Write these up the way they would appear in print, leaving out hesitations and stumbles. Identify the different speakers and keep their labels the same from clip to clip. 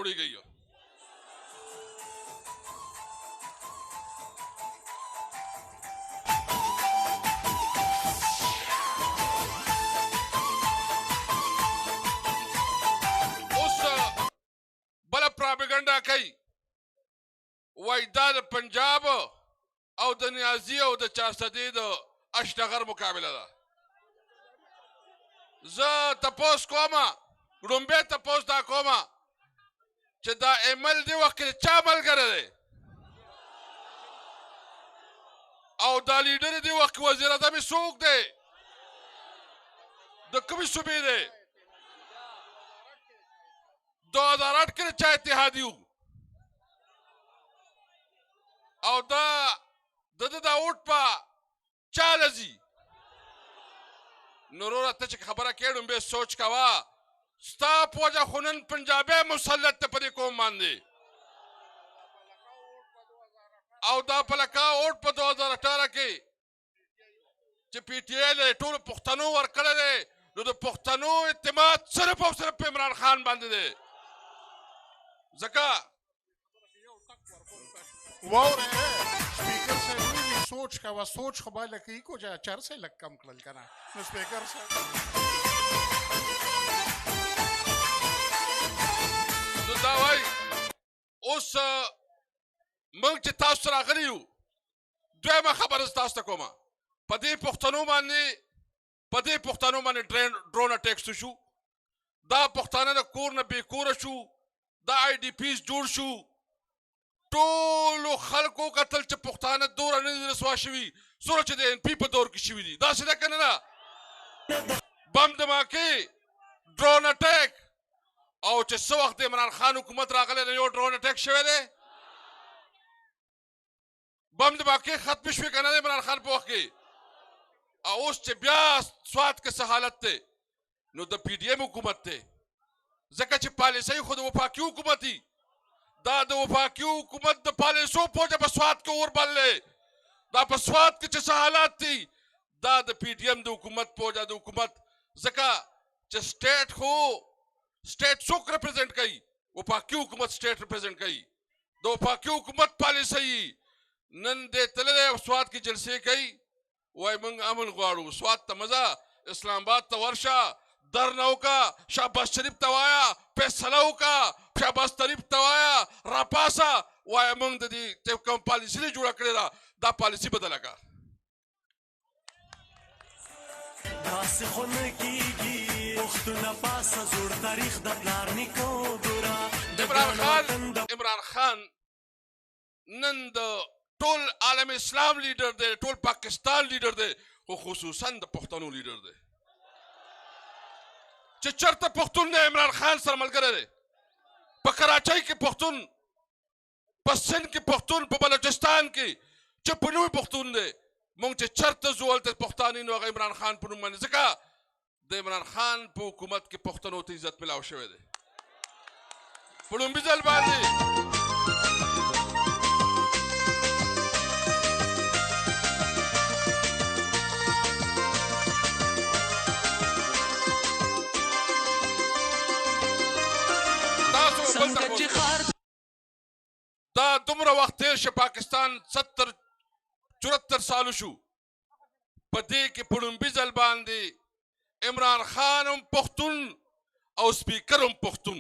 Speaker 1: جوړیږي. اوس بله پراپګنډا کوي وایي دا د پنجاب او د نیازي او د چارسدي د اشنغر مقابله ده. زه تپوس کومه ړومبی تپوس دا کومه چې دا ایمل دې وخت کې چا ملګری دی او دا لیډر دې وخت کې وزیر اعظم یې څوک دی د کومې صوبې دی 2008 کې د چا اتحادي و او دا دا اوټ په چا لځي. نو وروره ته چې خبره کوې ډومبی سوچ کوه ستا په وجه خو نن پنجابی مسلط دی په دې قوم باندې او دا پلکا اوټ په 2018 کې چې پی ټی آی له ټولو پښتنو ورکړی دی نو د پښتنو اعتماد صرف او صرف په عمران خان باندې دی. ځکه
Speaker 2: واوره سپیکر صاحب ویلي سوچ کوه سوچ خو باید لکه کو چې اچر سے لږ کم کړل که نه نو سپیکر صاحب
Speaker 1: نو دا وایي اوس موږ چې تاسو سره راغلي یو دویمه خبره زه تاسو ته کومه په دې پښتنو باندې ډرون اټیکس شو. دا پښتانه د کور نه بې کوره شو. دا آی ډي پیز جوړ شو. ټولو خلکو کتل چې پښتانه دوره نه دي رسوا شوي څومره چې د ان پي په دور کې شوي دي. داسې ده که نه ده بم دماکې ډرون اټیک او چې څه وخت د عمران خان حکومت راغلی نه یو ډرون اټیک شوی دی بم دماکې ختمې شوې که نه د عمران خان په وخت کې. او اوس چې بیا سوات کې څه حالت دی نو د پی ډي ایم حکومت دی ځکه چې پالیسۍ خو د وفاقي حکومت دي. دا د وفاقي حکومت د پالیسو په وجه په سوات کې اور بل دی. دا په سوات کې چې څه حالات دي دا د پی ډي ایم د حکومت په وجه د حکومت ځکه چې سټیټ خو سټیټ څوک ریپرزینټ کوي وفاقي حکومت سټیټ ریپرزینټ کوي. د وفاقي حکومت پالیسۍ نن دې تللی سوات کې جلسې کوي وایي موږ امن غواړو. سوات ته مزه اسلام آباد ته ورشه درنه وکړه شهباز شریف ته وایه فیصله وکړه شهباز شریف ته وایه راپاسه وایه موږ د دې کوم پالیسي دې جوړه کړې ده دا پالیسي بدله کړه.
Speaker 3: داسې خو نه کېږي پښتونه پاسه زوړ تاریخ د پلار نیکو ګوره.
Speaker 1: عمران خان نن د ټول عالم اسلام لیډر دی ټول پاکستان لیډر دی خو خصوصا د پښتنو لیډر دی چې چرته پښتون د عمران خان سره ملګری دی. په کراچۍ کې پښتون په سند کې پښتون په بلوچستان کې چې په نوم پښتون دی. موږ چې چرته ځو هلته پښتانه نو هغه عمران خان په نوم باندې ځکه د عمران خان په حکومت کې پښتنو ته عزت ملاو شوی دی په لومبي ځل باندې. دا دومره وخت تیر شه پاکستان 70-74 سالو شو په دې کې په لومبي ځل باندې عمران خان هم پښتون او سپیکر هم پښتون.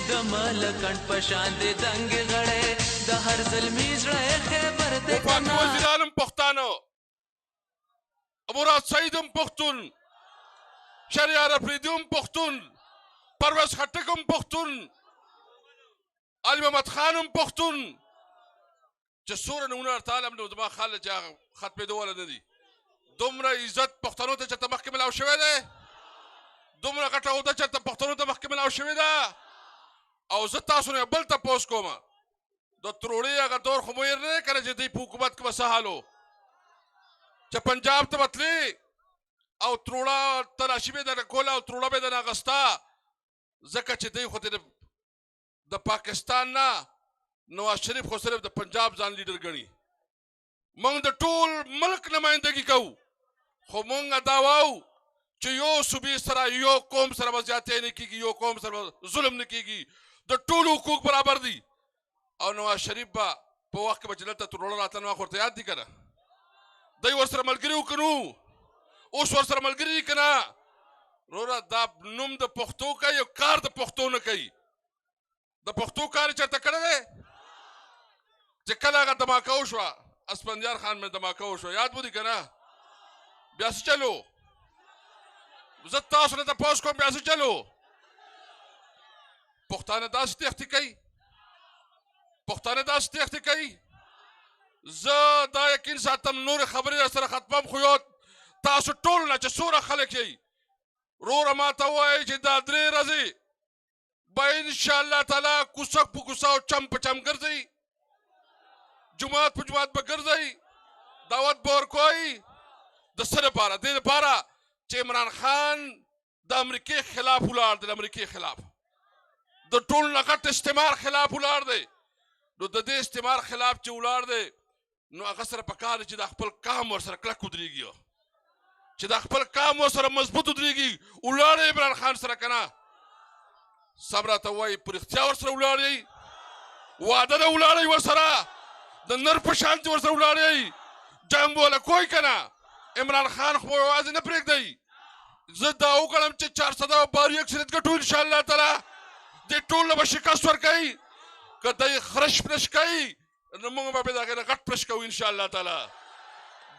Speaker 4: د ملکند په شان د دنګ غړې د هر زلمي زړه خبر ده
Speaker 1: وفاقي وزیران هم پښتانه مراد سعید هم پښتون شهریار افریدي هم پښتون پرویز خټک هم پښتون علي محمد خان هم پښتون چې څومره نمونه ورته عالم نو زما خیال چې هغه ختمېدو والا نه دي. دومره عزت پښتنو ته چېرته مخکې ملاو شوی دی دومره غټه عهده چېرته پښتنو ته مخکې ملاو شوې ده. او زه تاسو نه بل تپوس کوم د تروړې هغه دور خو مو هېر نه دی که نه چې دوی په حکومت کې به څه حال و چې پنجاب ته به تلې او تروړه تلاشي به یې درنه کوله او تروړه به یې درنه اخسته ځکه چې دوی خو د پاکستان نه نواز شریف خو صرف د پنجاب ځان لیډر ګڼي. موږ د ټول ملک نمایندګي کوو خو موږ دا وایو چې یو صوبې سره یو قوم سره به زیاتې نه کېږي یو قوم سره ظلم نه کېږي د ټولو حقوق برابر دي او نواز شریف به په وخت کې به چې دلته ترور راتلل واخ ورته یاد دي که نه دی ورسره ملګري وو که نو اوس ورسره ملګري دي که نه وروره دا نوم د پښتو کوي او کار د پښتو نه کوي د پښتو کار یې چېرته کړی دی چې کله هغه دماکه وشوه اسفندیار خان مې دماکه وشوه یاد مو دي که نه بیا څه چلو زه تاسو نه تپوس کوم بیا څه چلو پښتانه داسې تېښتې کوي پښتانه داسې تېښتې کوي زه دا یقین ساتم نورې خبرې در سره ختمم خو یو تاسو ټول نه چې څومره خلک یئ وروره ما ته ووایئ چې دا 3 ورځې به انشاءالله تعالی کوڅه په کوڅه او چم په چم ګرځئ جومات په جومات به ګرځئ دعوت به ورکوئ د څه لپاره دې لپاره چې عمران خان د امریکې خلاف ولاړ دی د امریکې خلاف د ټول نه غټ استعمار خلاف ولاړ دی نو د دې استعمار خلاف چې ولاړ دی نو هغه سره پکار دی چې د خپل قام ورسره کلک ودرېږي چې د خپل قام ورسره مضبوط ودرېږي ولاړ عمران خان سره که نه سم راته وایي په رښتیا ورسره ولاړ یئ واده نه ولاړ یئ ورسره د نر په شان چې ورسره ولاړ یئ جنګ به وله کوئ که نه عمران خان خو یوازې نه پرېږدئ زه دا وګڼم چې 400 اکثریت ګټو انشاءالله تعالی دې ټول به شکست ورکوي که دی خرش پرش کوي نو موږ به د هغې نه غټ پرش کوو انشاءالله تعالی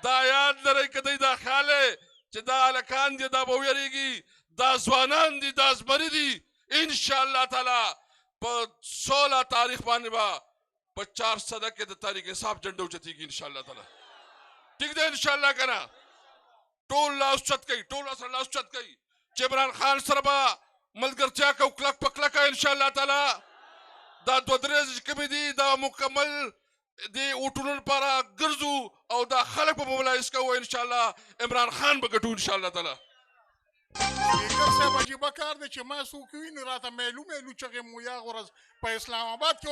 Speaker 1: دا یاد لرئ که دی دا خیال دی چې دا هلکان دي دا به ویرېږي دا ځوانان دي دا زمري دي انشاءالله تعالی په 16 تاریخ باندې به په 400 کې د تاریخ حساب جنډه اوچتېږي انشاءالله تعالی ټیک دی انشاءالله که نه ټول لاس چت کوي ټول سره لاس چت کوي چې عمران خان سره به ملګرتیا کوو کلک په کلکه انشاءالله تعالی دا 2 درې چې کومې دي دا مکمل د ووټونو لپاره ګرځو او دا خلک به موبلایز کوو انشاءالله عمران خان به ګټو انشاءالله تعالی
Speaker 2: سپیکر صاحب عجیبه کار دی چې ما څوک ویني راته میلو میلو چغې مو یا غورځ په اسلام آباد کې